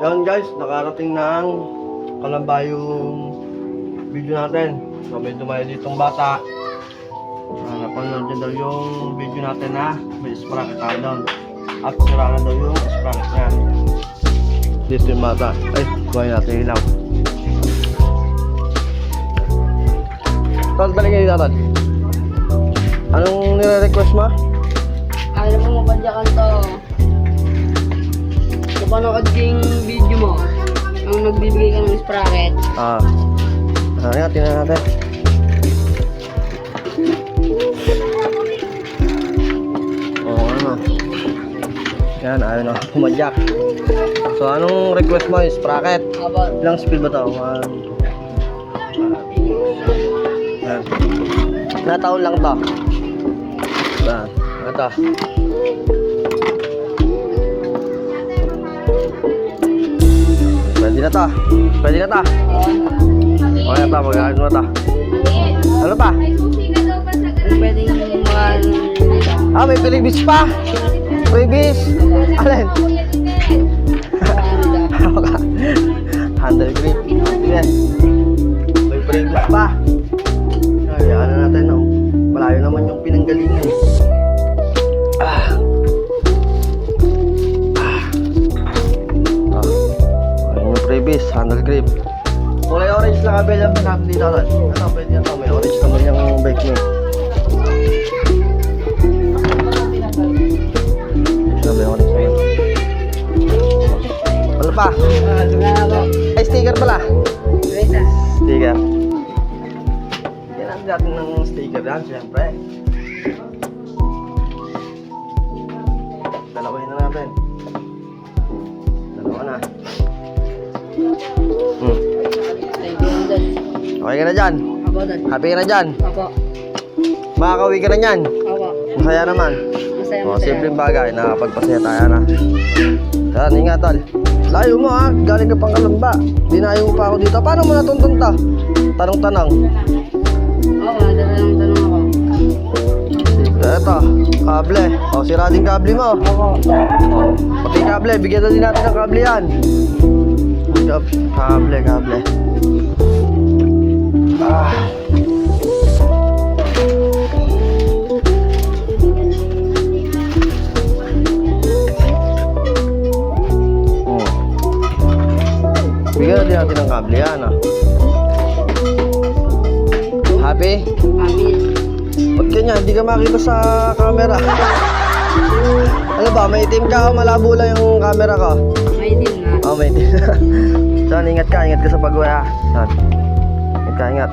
Yan guys, nakarating ng Kalamba yung video natin. So may dumayo ditong bata. Napanood niya daw yung video natin na may sprocket down. At sira na daw yung sprocket niya. Dito yung bata. Ay, buhay natin ilaw. Tol, balik ngayon natin. Anong nire-request mo? Kaya mo mapadyakan to. Napanood yung video mo. Ang nagbibigay ka ng sprocket. Ano nga, tingnan natin. Ano. Yan, ayaw na. Pumadyak. So, anong request mo? Yung sprocket? Ilang speed ba ito? 1. Yan. Nataon lang to. Yan. Ito. Pwede na to. Pwede na to. Okay na to. Magkakain mo na to. Ano pa? Pwede yung mga... May previous pa. Previous. Alin? Handle grip. Yes. May previous pa. Ay, ano natin, no? Malayo naman yung pinanggalingan. Yung previous, handle grip. Kulay orange lang available natin dito. Ano, pwede yan to. May orange naman yung bike mo. May orange naman. Ano pa? Ay, sticker pala. Sticker. Kailangan natin ng sticker yan, siyempre. Dalawain na natin. Dalawa na. Okay ka na dyan? Happy ka na dyan? Makakauwi ka na dyan? Masaya naman? Simpleng bagay, nakapagpasaya tayo na. Yan, ingat tol. Layo mo ha, galing ka pang Kalamba. Dinayo mo pa ako dito. Paano mo natuntun to? Tanong-tanong. Tanong ako. Eto, kable. Sira din kable mo. Pati kable, bigyan na din natin ng kable yan. Kable. Bigyan na din natin ng kable yan. Happy? Ba't kanya, hindi ka makita sa camera? Ano ba, may itim ka o malabo lang yung camera ko? May itim na. May itim na. Saan, ingat ka sa pag-uwi ha. Saan? Ingat.